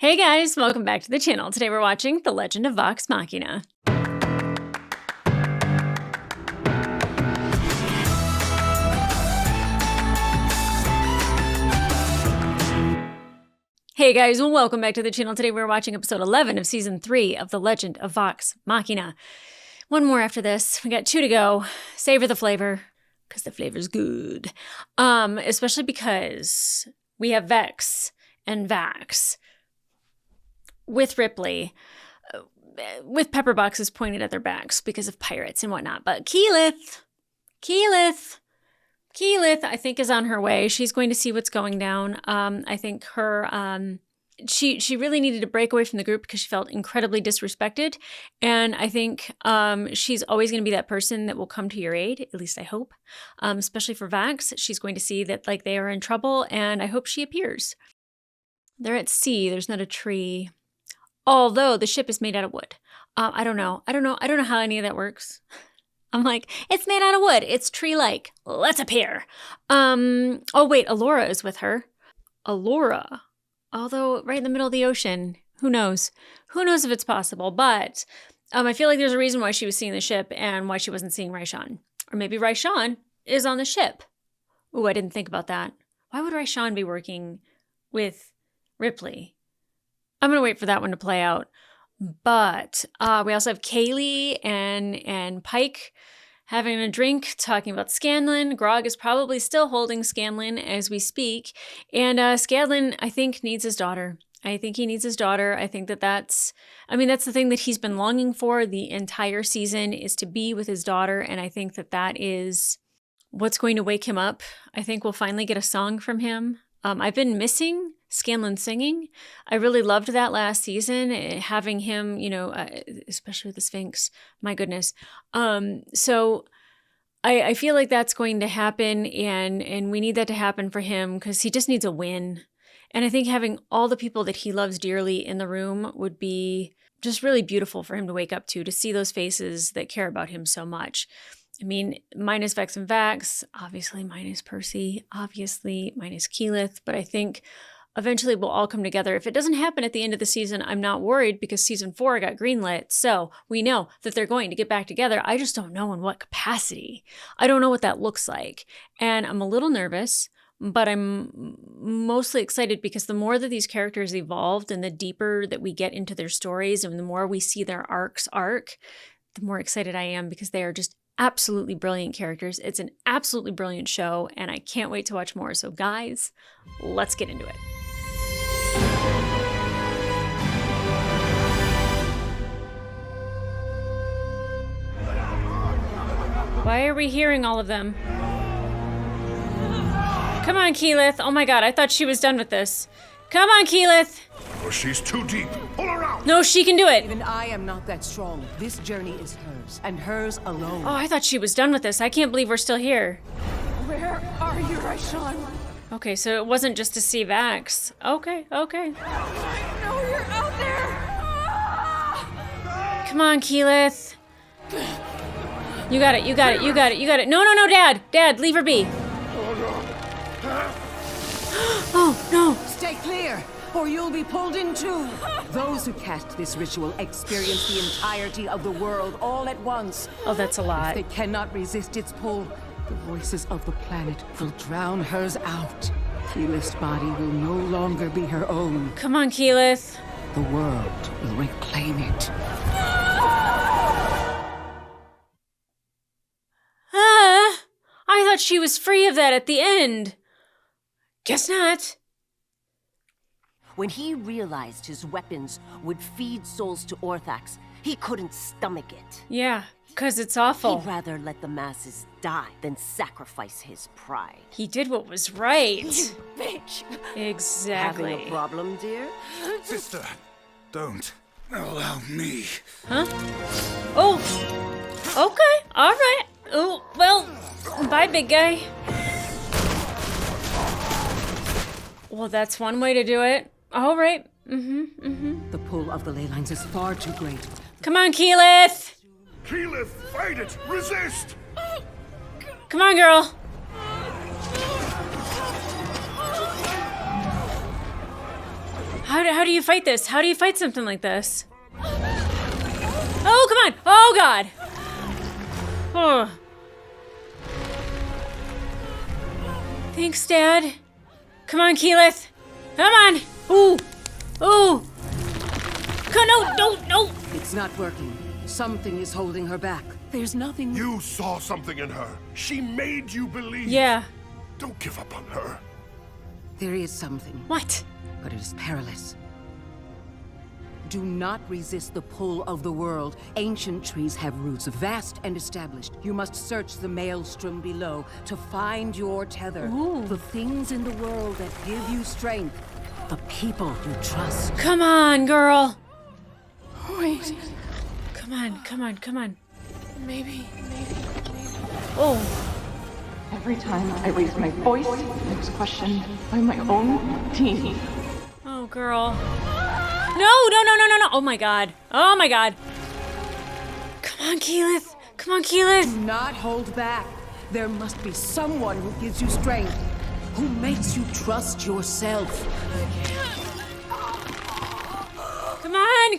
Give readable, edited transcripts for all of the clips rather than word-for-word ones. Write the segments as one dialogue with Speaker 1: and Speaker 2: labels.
Speaker 1: Hey guys, welcome back to the channel. Today we're watching The Legend of Vox Machina. Hey guys, welcome back to the channel. Today we're watching episode 11 of season 3 of The Legend of Vox Machina. One more after this. We got 2 to go. Savor the flavor, because the flavor's good. Especially because we have Vex and Vax with Ripley, with pepper boxes pointed at their backs because of pirates and whatnot. But Keyleth, I think, is on her way. She's going to see what's going down. I think her, she really needed to break away from the group because she felt incredibly disrespected. And I think she's always going to be that person that will come to your aid, at least I hope, especially for Vax. She's going to see that like they are in trouble, and I hope she appears. They're at sea. There's not a tree. Although the ship is made out of wood. I don't know how any of that works. I'm like, it's made out of wood. It's tree-like. Let's appear. Oh wait, Alora is with her. Alora. Although right in the middle of the ocean, who knows? Who knows if it's possible? But I feel like there's a reason why she was seeing the ship and why she wasn't seeing Raishan. Or maybe Raishan is on the ship. Ooh, I didn't think about that. Why would Raishan be working with Ripley? I'm going to wait for that one to play out. But we also have Kaylee and Pike having a drink, talking about Scanlan. Grog is probably still holding Scanlan as we speak. And Scanlan, I think, needs his daughter. I think he needs his daughter. I think that's the thing that he's been longing for the entire season, is to be with his daughter. And I think that is what's going to wake him up. I think we'll finally get a song from him. I've been missing Scanlan singing. I really loved that last season, having him, especially with the Sphinx. My goodness. So I feel like that's going to happen, and we need that to happen for him because he just needs a win. And I think having all the people that he loves dearly in the room would be just really beautiful for him to wake up to see those faces that care about him so much. I mean, minus Vex and Vax, obviously minus Percy, obviously minus Keyleth, but I think eventually we'll all come together. If it doesn't happen at the end of the season, I'm not worried because season 4 got greenlit, so we know that they're going to get back together. I just don't know in what capacity. I don't know what that looks like, and I'm a little nervous, but I'm mostly excited because the more that these characters evolved and the deeper that we get into their stories and the more we see their arc, the more excited I am because they are just absolutely brilliant characters. It's an absolutely brilliant show, and I can't wait to watch more. So guys, let's get into it. Why are we hearing all of them? Come on, Keyleth. Oh my god, I thought she was done with this. Come on, Keyleth.
Speaker 2: Oh, she's too deep. Pull her out.
Speaker 1: No, she can do it.
Speaker 3: Even I am not that strong. This journey is hers, and hers alone.
Speaker 1: Oh, I thought she was done with this. I can't believe we're still here.
Speaker 3: Where are you, Raishan?
Speaker 1: Okay, so it wasn't just to see Vax. Okay.
Speaker 3: I know you're out there.
Speaker 1: Come on, Keyleth. You got it. No, Dad, leave her be. Oh, no.
Speaker 3: Stay clear, or you'll be pulled in too. Those who cast this ritual experience the entirety of the world all at once.
Speaker 1: Oh, that's a lot.
Speaker 3: If they cannot resist its pull, the voices of the planet will drown hers out. Keyleth's body will no longer be her own.
Speaker 1: Come on, Keyleth.
Speaker 3: The world will reclaim it.
Speaker 1: I thought she was free of that at the end. Guess not.
Speaker 4: When he realized his weapons would feed souls to Orthax, he couldn't stomach it.
Speaker 1: Yeah, because it's awful.
Speaker 4: He'd rather let the masses die than sacrifice his pride.
Speaker 1: He did what was right.
Speaker 4: Bitch!
Speaker 1: Exactly.
Speaker 4: Having a problem, dear?
Speaker 2: Sister, don't allow me.
Speaker 1: Huh? Oh, okay, all right. Oh, well, bye, big guy. Well, that's one way to do it. All right.
Speaker 3: The pull of the ley lines is far too great.
Speaker 1: Come on, Keyleth.
Speaker 2: Keyleth, fight it! Resist!
Speaker 1: Come on, girl. How do you fight this? How do you fight something like this? Oh, come on! Oh, God! Oh. Thanks, Dad. Come on, Keyleth. Come on! Ooh! Ooh! No!
Speaker 3: It's not working. Something is holding her back. There's nothing...
Speaker 2: You saw something in her. She made you believe.
Speaker 1: Yeah.
Speaker 2: Don't give up on her.
Speaker 3: There is something,
Speaker 1: What?
Speaker 3: but it is perilous. Do not resist the pull of the world. Ancient trees have roots, vast and established. You must search the maelstrom below to find your tether. The things in the world that give you strength. The people you trust.
Speaker 1: Come on, girl.
Speaker 5: Wait.
Speaker 1: Come on.
Speaker 5: Maybe.
Speaker 1: Oh.
Speaker 5: Every time I raise my voice, I was questioned by my own team.
Speaker 1: Oh, girl. No. Oh, my God. Come on, Keyleth.
Speaker 3: Do not hold back. There must be someone who gives you strength, who makes you trust yourself.
Speaker 1: Come on.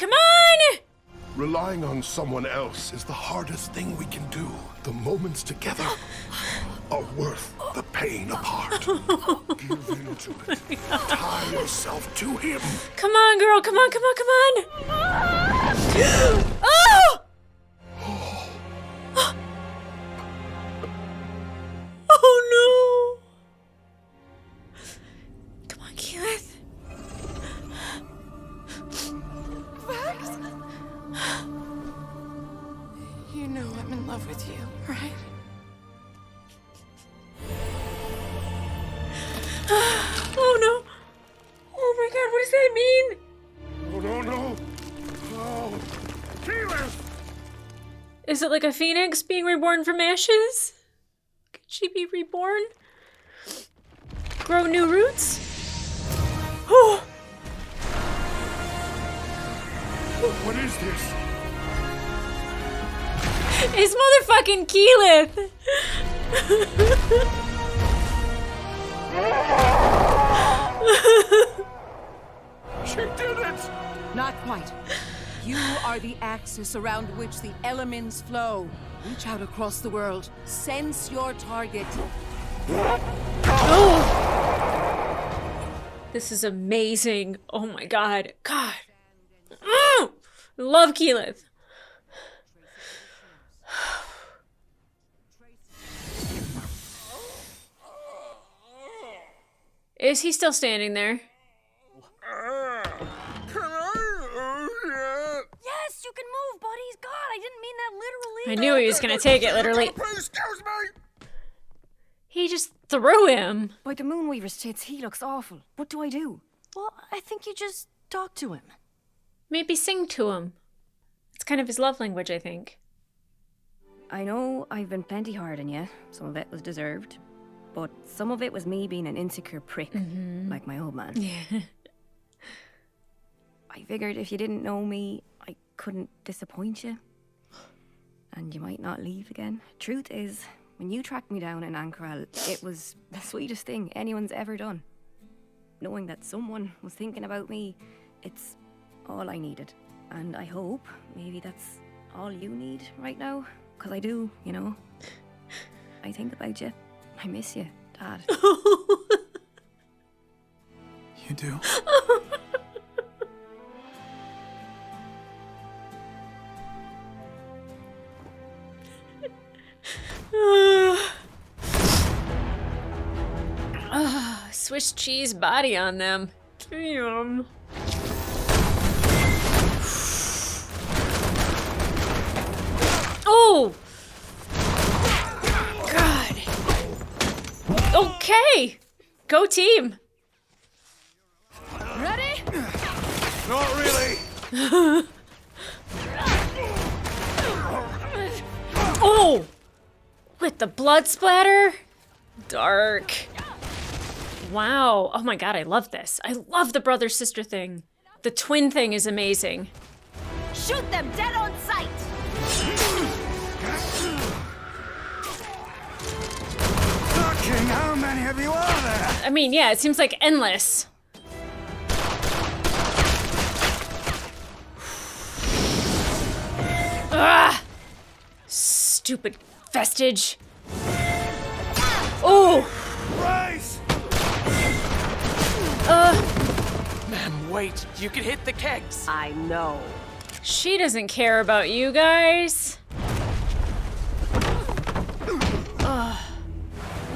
Speaker 2: Relying on someone else is the hardest thing we can do. The moments together are worth the pain apart. Give in to it. Tie yourself to him.
Speaker 1: Come on, girl. Come on. Oh! Oh, no. Come on, Keyleth.
Speaker 5: You know I'm in love with you, right?
Speaker 1: Oh, no. Oh, my God. What does that mean?
Speaker 2: No. Oh, Keyleth!
Speaker 1: Is it like a phoenix being reborn from ashes? Could she be reborn? Grow new roots? Oh!
Speaker 2: What is this?
Speaker 1: It's motherfucking Keyleth!
Speaker 2: She did it!
Speaker 3: Not quite. You are the axis around which the elements flow. Reach out across the world. Sense your target.
Speaker 1: Oh! This is amazing. Oh my God. Love Keyleth. Is he still standing there?
Speaker 4: Yes, you can move, buddies. God, I didn't mean that literally.
Speaker 1: I knew he was gonna take it literally.
Speaker 2: Excuse me!
Speaker 1: He just threw him.
Speaker 6: By the Moonweaver's tits, he looks awful. What do I do?
Speaker 4: Well, I think you just talk to him.
Speaker 1: Maybe sing to him. It's kind of his love language, I think.
Speaker 6: I know I've been plenty hard on you. Some of it was deserved. But some of it was me being an insecure prick, like my old man.
Speaker 1: Yeah.
Speaker 6: I figured if you didn't know me, I couldn't disappoint you. And you might not leave again. Truth is, when you tracked me down in Ankaral, it was the sweetest thing anyone's ever done. Knowing that someone was thinking about me, it's all I needed. And I hope maybe that's all you need right now. Because I do, you know. I think about you. I miss you, Dad.
Speaker 7: You do?
Speaker 1: Swiss cheese body on them. Damn. Oh! God. Okay! Go team!
Speaker 6: Ready?
Speaker 2: Not really!
Speaker 1: Oh! With the blood splatter? Dark. Wow. Oh my God, I love this. I love the brother-sister thing. The twin thing is amazing.
Speaker 4: Shoot them dead on sight!
Speaker 2: Fucking how many of you are there?
Speaker 1: I mean, yeah, it seems like endless. Stupid vestige. Oh!
Speaker 2: Rise!
Speaker 7: Ma'am, wait. You can hit the kegs.
Speaker 4: I know.
Speaker 1: She doesn't care about you guys.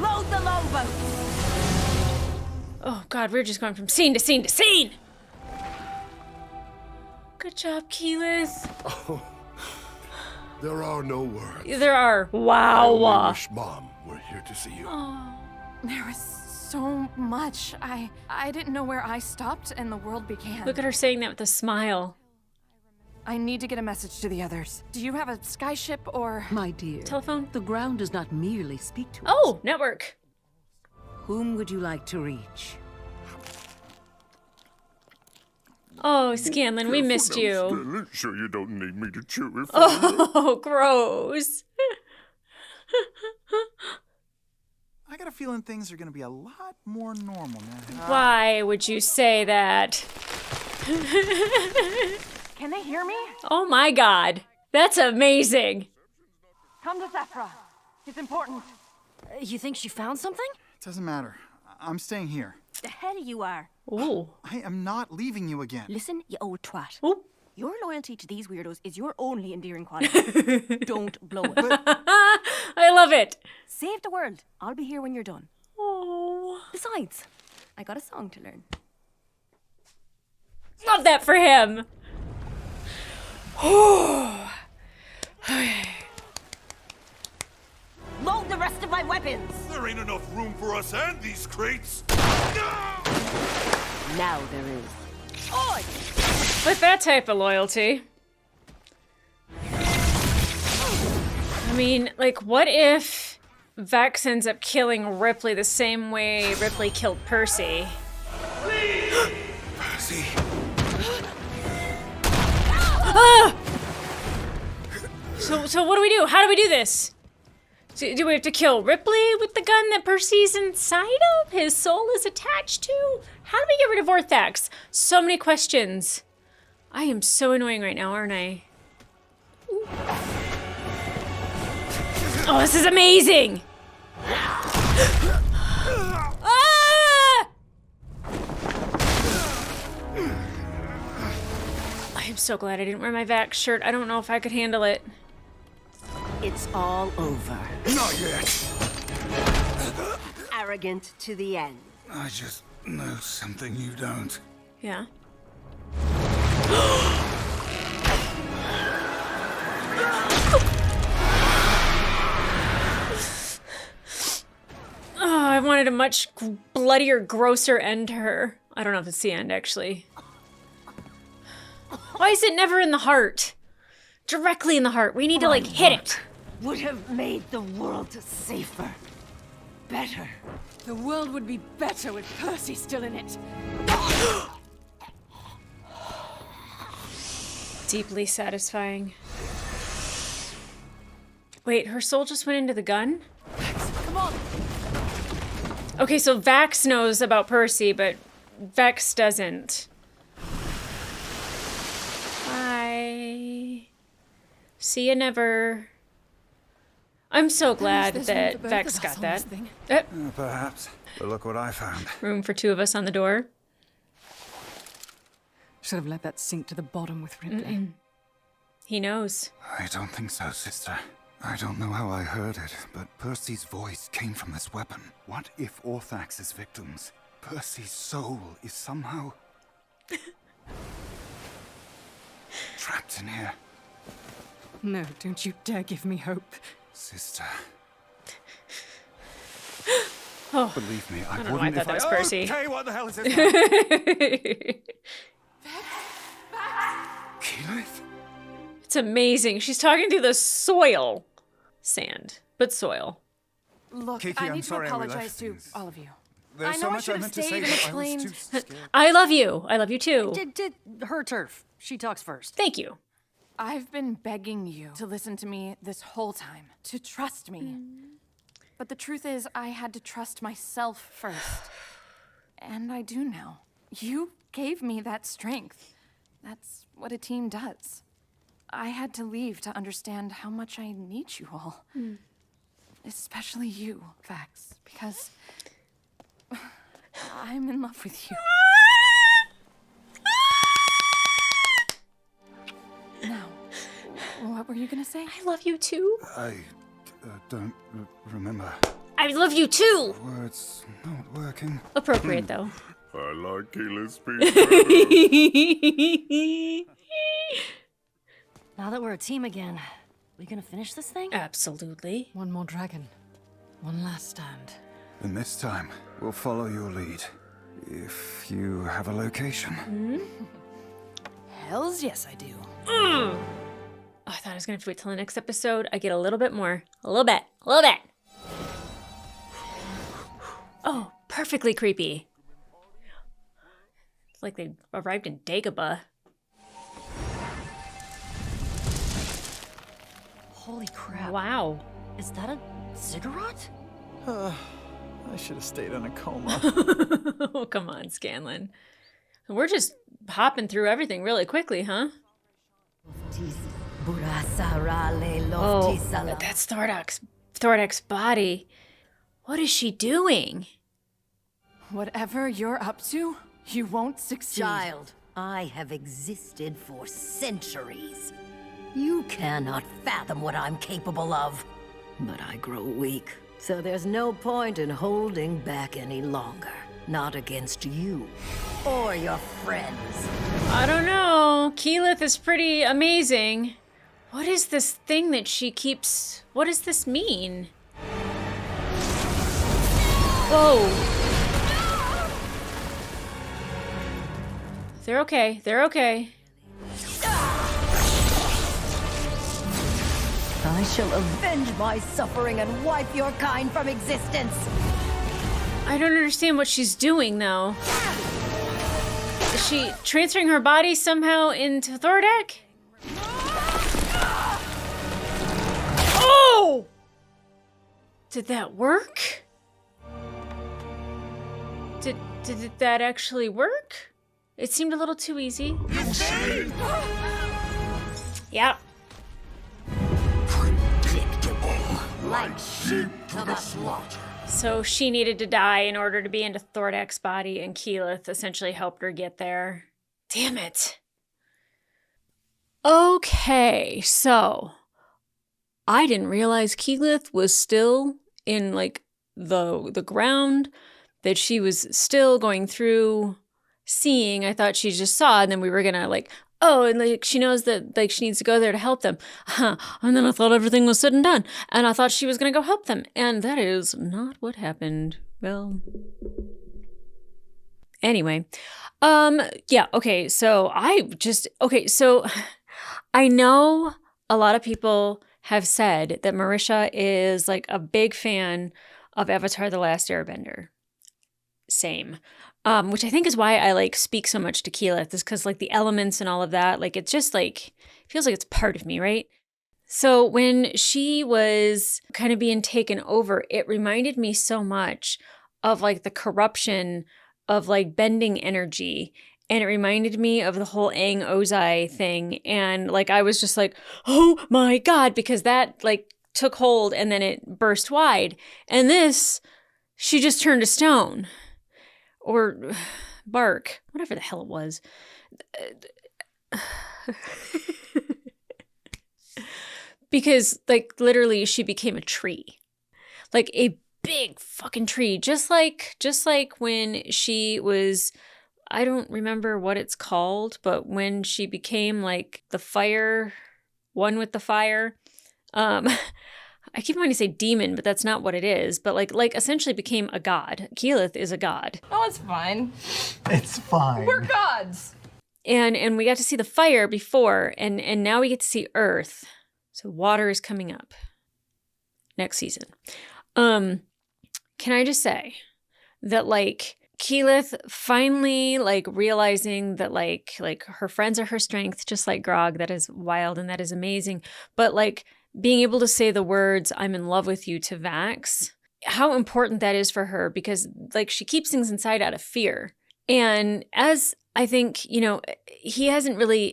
Speaker 4: Load the longboat!
Speaker 1: Oh god, we're just going from scene to scene to scene! Good job, Keyleth.
Speaker 2: There are no words.
Speaker 1: There are.
Speaker 2: I
Speaker 1: Wow.
Speaker 2: wish Mom were here to see you.
Speaker 5: There was so much. I didn't know where I stopped and the world began.
Speaker 1: Look at her saying that with a smile.
Speaker 5: I need to get a message to the others. Do you have a skyship or...
Speaker 3: My dear,
Speaker 1: Telephone?
Speaker 3: the ground does not merely speak to us.
Speaker 1: Oh, network.
Speaker 3: Whom would you like to reach?
Speaker 1: Oh, Scanlan, we missed you.
Speaker 2: Scanlan. Sure you don't need me to chew it for
Speaker 1: Oh, gross.
Speaker 8: I got a feeling things are gonna be a lot more normal now.
Speaker 1: Why would you say that?
Speaker 5: Can they hear me?
Speaker 1: Oh my god. That's amazing.
Speaker 5: Come to Zephyra. It's important.
Speaker 4: You think she found something?
Speaker 8: It doesn't matter. I'm staying here.
Speaker 4: The hell you are.
Speaker 1: Ooh.
Speaker 8: I am not leaving you again.
Speaker 4: Listen, you old twat.
Speaker 1: Ooh.
Speaker 4: Your loyalty to these weirdos is your only endearing quality. Don't blow it.
Speaker 1: I love it.
Speaker 4: Save the world. I'll be here when you're done.
Speaker 1: Oh.
Speaker 6: Besides, I got a song to learn.
Speaker 1: Love that for him.
Speaker 4: Load the rest of my weapons.
Speaker 2: There ain't enough room for us and these crates.
Speaker 4: Now there is. Oi!
Speaker 1: With that type of loyalty. I mean, like, what if Vex ends up killing Ripley the same way Ripley killed Percy?
Speaker 2: Percy.
Speaker 1: Ah! So what do we do? How do we do this? Do we have to kill Ripley with the gun that Percy's inside of? His soul is attached to? How do we get rid of Orthax? So many questions. I am so annoying right now, aren't I? Ooh. Oh, this is amazing! Ah! I am so glad I didn't wear my Vax shirt. I don't know if I could handle it.
Speaker 4: It's all over.
Speaker 2: Not yet.
Speaker 4: Arrogant to the end.
Speaker 2: I just know something you don't.
Speaker 1: Yeah. Oh, I wanted a much bloodier, grosser end to her. I don't know if it's the end, actually. Why is it never in the heart? Directly in the heart. We need to, like, hit it.
Speaker 4: Would have made the world safer. Better.
Speaker 5: The world would be better with Percy still in it.
Speaker 1: Deeply satisfying. Wait, her soul just went into the gun?
Speaker 5: Come on.
Speaker 1: Okay, so Vax knows about Percy, but Vex doesn't. Bye. See you never. I'm so glad
Speaker 5: There's
Speaker 1: that
Speaker 5: room for both
Speaker 1: Vex
Speaker 5: of
Speaker 1: got
Speaker 5: us on
Speaker 1: that.
Speaker 5: this thing.
Speaker 8: Perhaps. But look what I found.
Speaker 1: Room for two of us on the door.
Speaker 5: Should have let that sink to the bottom with Ripley.
Speaker 1: He knows.
Speaker 9: I don't think so, sister. I don't know how I heard it, but Percy's voice came from this weapon. What if Orthax's victims? Percy's soul is somehow trapped in here.
Speaker 5: No, don't you dare give me hope.
Speaker 9: Sister.
Speaker 1: Oh,
Speaker 9: Believe me, I
Speaker 1: I don't know why I
Speaker 9: wouldn't
Speaker 1: thought
Speaker 9: if
Speaker 1: that was Percy.
Speaker 8: Okay, what the hell is this now?
Speaker 9: Keyleth?
Speaker 1: It's amazing. She's talking through the soil. Sand, but soil.
Speaker 5: Look,
Speaker 8: Kiki,
Speaker 5: I
Speaker 8: I'm
Speaker 5: need to
Speaker 8: sorry I
Speaker 5: apologize
Speaker 8: relapsed
Speaker 5: to
Speaker 8: things.
Speaker 5: all of you.
Speaker 8: There's
Speaker 5: I
Speaker 8: so
Speaker 5: know I
Speaker 8: much
Speaker 5: should
Speaker 8: I
Speaker 5: have
Speaker 8: meant to say,
Speaker 5: stayed and
Speaker 8: but I
Speaker 5: explained.
Speaker 8: was too scared.
Speaker 1: I love you. I love you too.
Speaker 10: Did her turf. She talks first.
Speaker 1: Thank you.
Speaker 5: I've been begging you to listen to me this whole time, to trust me. But the truth is, I had to trust myself first. And I do now. You gave me that strength. That's what a team does. I had to leave to understand how much I need you all. Especially you, Vax, because I'm in love with you. Now, what were you gonna say?
Speaker 1: I love you too.
Speaker 9: I don't remember.
Speaker 1: I love you too.
Speaker 9: Words not working.
Speaker 1: Appropriate though.
Speaker 2: I like Keyleth's speech better.
Speaker 10: Now that we're a team again, we gonna finish this thing?
Speaker 1: Absolutely.
Speaker 10: One more dragon. One last stand.
Speaker 9: And this time, we'll follow your lead. If you have a location.
Speaker 10: Hells yes, I do.
Speaker 1: Oh, I thought I was gonna have to wait till the next episode. I get a little bit more. A little bit. Oh, perfectly creepy. It's like they arrived in Dagobah.
Speaker 10: Holy crap.
Speaker 1: Wow.
Speaker 10: Is that a ziggurat?
Speaker 8: I should have stayed in a coma.
Speaker 1: Oh, come on, Scanlan. We're just hopping through everything really quickly, huh? Oh, that's Thordak's body. What is she doing?
Speaker 5: Whatever you're up to, you won't succeed.
Speaker 4: Child, I have existed for centuries. You cannot fathom what I'm capable of. But I grow weak, so there's no point in holding back any longer. Not against you or your friends.
Speaker 1: I don't know. Keyleth is pretty amazing. What is this thing that she keeps... What does this mean? Whoa. They're okay. They're okay.
Speaker 4: I shall avenge my suffering and wipe your kind from existence.
Speaker 1: I don't understand what she's doing, though. Is she transferring her body somehow into Thordak? Oh! Did that work? Did that actually work? It seemed a little too easy. Yep.
Speaker 2: Like sheep to the slaughter.
Speaker 1: So she needed to die in order to be into Thordak's body, and Keyleth essentially helped her get there. Damn it. Okay, so I didn't realize Keyleth was still in like the ground, that she was still going through seeing. I thought she just saw, and then we were gonna like, oh, and like she knows that like she needs to go there to help them. And then I thought everything was said and done, and I thought she was gonna go help them, and that is not what happened. Well, anyway, yeah, okay, so I know a lot of people have said that Marisha is like a big fan of Avatar: The Last Airbender. Same. Which I think is why I like speak so much to Keyleth, is because like the elements and all of that, like it's just like, feels like it's part of me, right? So when she was kind of being taken over, it reminded me so much of like the corruption of like bending energy. And it reminded me of the whole Aang Ozai thing. And like, I was just like, oh my God, because that like took hold and then it burst wide. And this, she just turned to stone. Or bark, whatever the hell it was. Because, like, literally, she became a tree. Like, a big fucking tree. Just like when she was, I don't remember what it's called, but when she became, like, the fire, one with the fire. I keep wanting to say demon, but that's not what it is. But like essentially became a god. Keyleth is a god.
Speaker 5: Oh, it's fine.
Speaker 8: It's fine.
Speaker 5: We're gods.
Speaker 1: And we got to see the fire before, and now we get to see earth. So water is coming up next season. Can I just say that like Keyleth finally like realizing that like her friends are her strength, just like Grog, that is wild and that is amazing. But like being able to say the words, I'm in love with you, to Vax, how important that is for her, because like she keeps things inside out of fear. And as I think, you know, he hasn't really,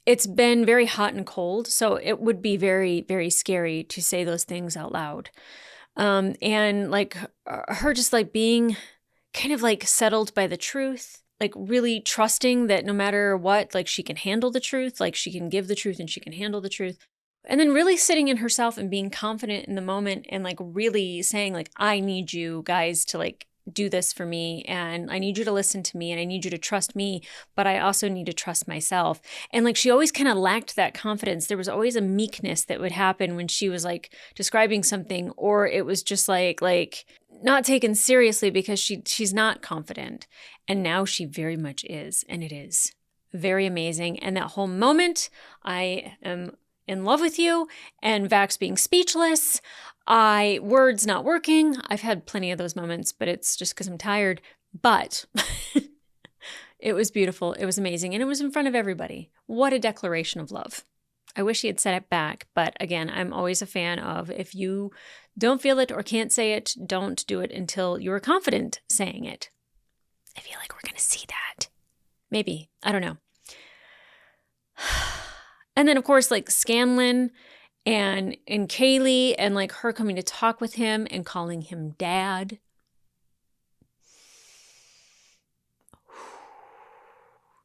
Speaker 1: it's been very hot and cold, so it would be very, very scary to say those things out loud. And like her just like being kind of like settled by the truth, like really trusting that no matter what, like she can handle the truth, like she can give the truth and she can handle the truth. And then really sitting in herself and being confident in the moment and like really saying like, I need you guys to like do this for me, and I need you to listen to me, and I need you to trust me, but I also need to trust myself. And like she always kind of lacked that confidence. There was always a meekness that would happen when she was like describing something, or it was just like not taken seriously because she's not confident. And now she very much is, and it is very amazing. And that whole moment, I am in love with you, and Vax being speechless, words not working. I've had plenty of those moments, but it's just because I'm tired. But it was beautiful. It was amazing. And it was in front of everybody. What a declaration of love. I wish he had said it back. But again, I'm always a fan of if you don't feel it or can't say it, don't do it until you're confident saying it. I feel like we're going to see that. Maybe. I don't know. And then, of course, like Scanlan and Kaylee and like her coming to talk with him and calling him dad.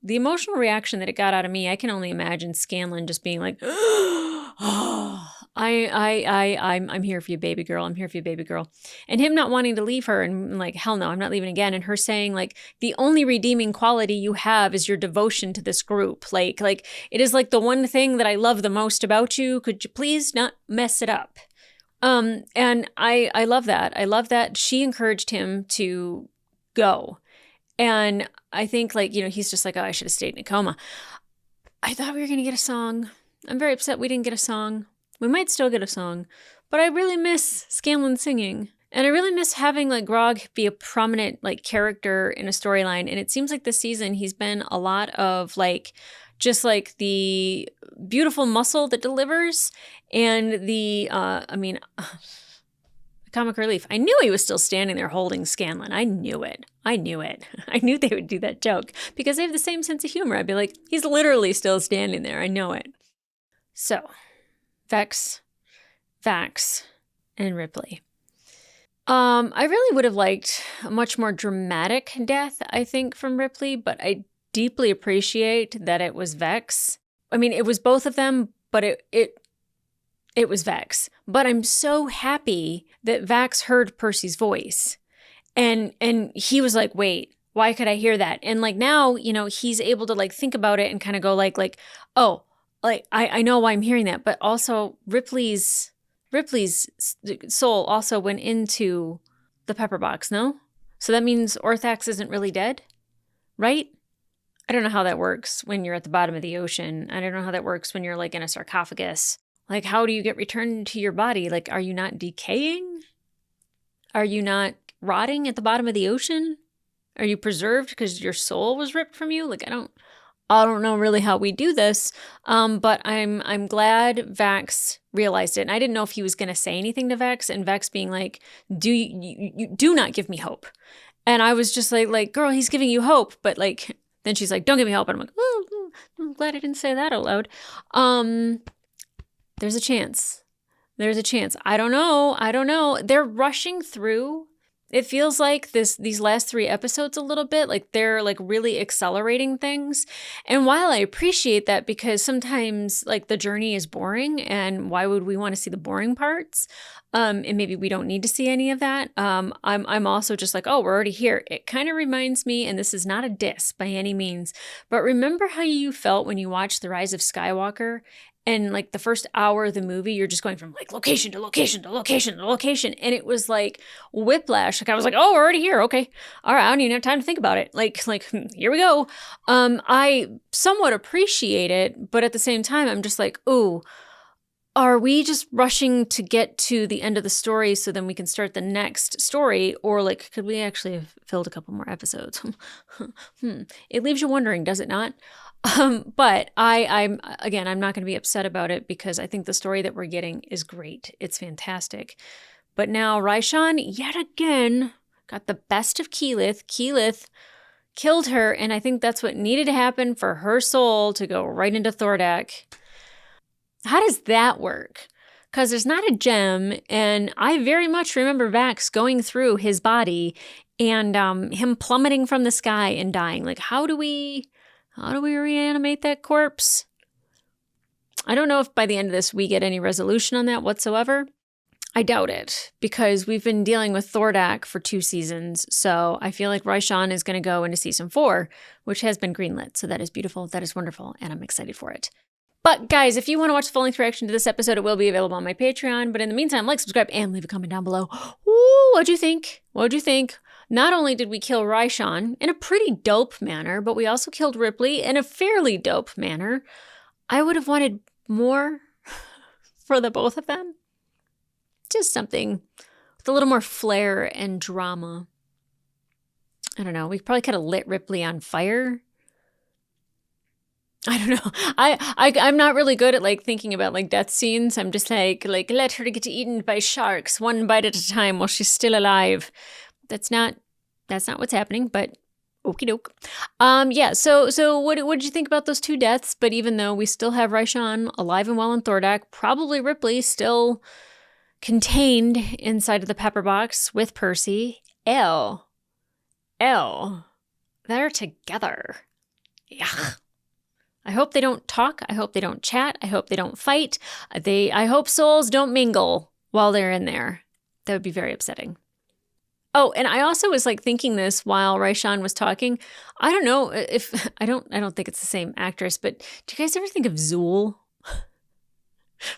Speaker 1: The emotional reaction that it got out of me, I can only imagine Scanlan just being like, oh, I'm here for you, baby girl. I'm here for you, baby girl. And him not wanting to leave her and like, hell no, I'm not leaving again. And her saying like, the only redeeming quality you have is your devotion to this group. Like it is like the one thing that I love the most about you. Could you please not mess it up? And I love that. I love that she encouraged him to go. And I think like, he's just like, oh, I should have stayed in a coma. I thought we were going to get a song. I'm very upset we didn't get a song. We might still get a song, but I really miss Scanlan singing. And I really miss having like Grog be a prominent like character in a storyline. And it seems like this season he's been a lot of like, just like the beautiful muscle that delivers and the, comic relief. I knew he was still standing there holding Scanlan. I knew it. I knew they would do that joke because they have the same sense of humor. I'd be like, he's literally still standing there. I know it. So, Vex, Vax, and Ripley. I really would have liked a much more dramatic death, I think, from Ripley, but I deeply appreciate that it was Vex. I mean, it was both of them, but it was Vex. But I'm so happy that Vax heard Percy's voice. And he was like, wait, why could I hear that? And like now, he's able to like think about it and kind of go like, oh, like I know why I'm hearing that. But also Ripley's soul also went into the pepper box, no? So that means Orthax isn't really dead, right? I don't know how that works when you're at the bottom of the ocean. I don't know how that works when you're like in a sarcophagus. Like, how do you get returned to your body? Like, are you not decaying? Are you not rotting at the bottom of the ocean? Are you preserved because your soul was ripped from you? Like, I don't know really how we do this. But I'm glad Vax realized it. And I didn't know if he was going to say anything to Vex, and Vex being like, you do not give me hope. And I was just like, girl, he's giving you hope. But like, then she's like, don't give me hope. And I'm like, oh, I'm glad I didn't say that out loud. There's a chance. I don't know. They're rushing through. It feels like these last 3 episodes a little bit, like they're like really accelerating things. And while I appreciate that because sometimes like the journey is boring and why would we want to see the boring parts? And maybe we don't need to see any of that. I'm also just like, oh, we're already here. It kind of reminds me, and this is not a diss by any means, but remember how you felt when you watched The Rise of Skywalker? And like the first hour of the movie, you're just going from like location to location to location to location. And it was like whiplash. Like I was like, oh, we're already here. Okay. All right. I don't even have time to think about it. Like here we go. I somewhat appreciate it, but at the same time, I'm just like, ooh, are we just rushing to get to the end of the story so then we can start the next story? Or like, could we actually have filled a couple more episodes? It leaves you wondering, does it not? But I'm not going to be upset about it because I think the story that we're getting is great. It's fantastic. But now Raishan, yet again, got the best of Keyleth. Keyleth killed her, and I think that's what needed to happen for her soul to go right into Thordak. How does that work? Because there's not a gem, and I very much remember Vax going through his body and him plummeting from the sky and dying. Like, how do we reanimate that corpse? I don't know if by the end of this we get any resolution on that whatsoever. I doubt it, because we've been dealing with Thordak for 2 seasons, so I feel like Raishan is going to go into season 4, which has been greenlit, so that is beautiful, that is wonderful, and I'm excited for it. But guys, if you want to watch the full-length reaction to this episode, it will be available on my Patreon, but in the meantime, like, subscribe, and leave a comment down below. Ooh, what'd you think? What'd you think? Not only did we kill Raishan in a pretty dope manner, but we also killed Ripley in a fairly dope manner. I would have wanted more for the both of them. Just something with a little more flair and drama. I don't know. We probably could have lit Ripley on fire. I don't know. I'm not really good at like thinking about like death scenes. I'm just like let her get eaten by sharks one bite at a time while she's still alive. That's not what's happening, but okie doke. Yeah, so what did you think about those 2 deaths? But even though we still have Raishan alive and well in Thordak, probably Ripley still contained inside of the pepper box with Percy. They're together. Yuck. I hope they don't talk. I hope they don't chat. I hope they don't fight. I hope souls don't mingle while they're in there. That would be very upsetting. Oh, and I also was like thinking this while Raishan was talking. I don't know if I don't think it's the same actress, but do you guys ever think of Zool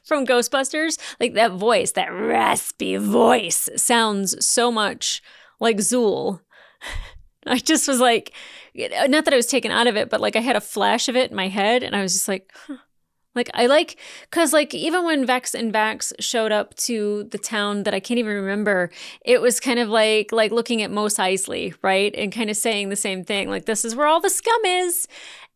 Speaker 1: from Ghostbusters? Like that voice, that raspy voice sounds so much like Zool. I just was like, not that I was taken out of it, but like I had a flash of it in my head and I was just like, huh. Like, because like even when Vex and Vax showed up to the town that I can't even remember, it was kind of like looking at Mos Eisley, right? And kind of saying the same thing, like, this is where all the scum is.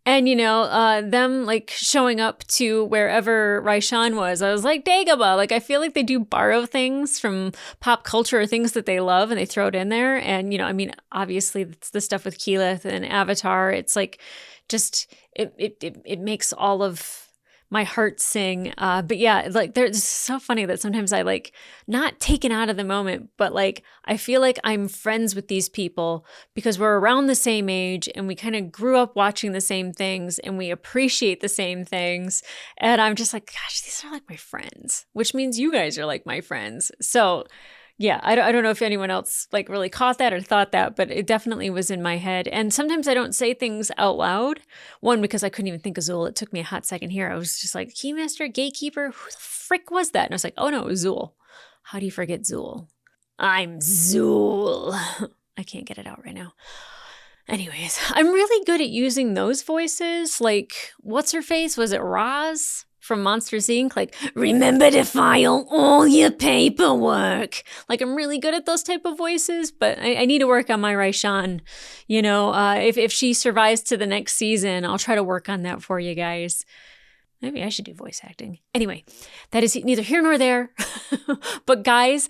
Speaker 1: And, you know, them like showing up to wherever Raishan was, I was like, Dagobah. Like, I feel like they do borrow things from pop culture or things that they love and they throw it in there. And, you know, I mean, obviously it's the stuff with Keyleth and Avatar. It's like, just, it makes all of my heart sing. But yeah, like it's so funny that sometimes I like not taken out of the moment, but like I feel like I'm friends with these people because we're around the same age and we kind of grew up watching the same things and we appreciate the same things. And I'm just like, gosh, these are like my friends, which means you guys are like my friends. So yeah, I don't know if anyone else like really caught that or thought that, but it definitely was in my head. And sometimes I don't say things out loud. One, because I couldn't even think of Zool. It took me a hot second here. I was just like, Keymaster, Gatekeeper, who the frick was that? And I was like, oh no, it was Zool. How do you forget Zool? I'm Zool. I can't get it out right now. Anyways, I'm really good at using those voices. Like, what's her face? Was it Roz from Monsters, Inc.? Like, remember to file all your paperwork. Like, I'm really good at those type of voices, but I need to work on my Raishan. You know, if she survives to the next season, I'll try to work on that for you guys. Maybe I should do voice acting. Anyway, that is neither here nor there. But guys,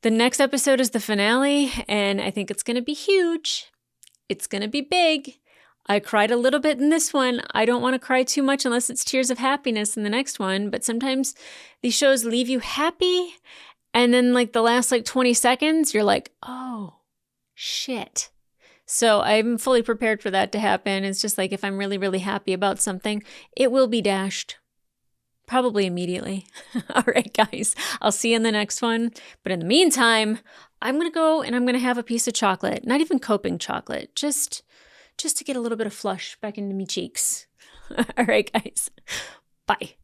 Speaker 1: the next episode is the finale, and I think it's going to be huge. It's going to be big. I cried a little bit in this one. I don't want to cry too much unless it's tears of happiness in the next one. But sometimes these shows leave you happy. And then like the last like 20 seconds, you're like, oh, shit. So I'm fully prepared for that to happen. It's just like if I'm really, really happy about something, it will be dashed. Probably immediately. All right, guys. I'll see you in the next one. But in the meantime, I'm going to go and I'm going to have a piece of chocolate. Not even coping chocolate. Just to get a little bit of flush back into me cheeks. All right, guys. Bye.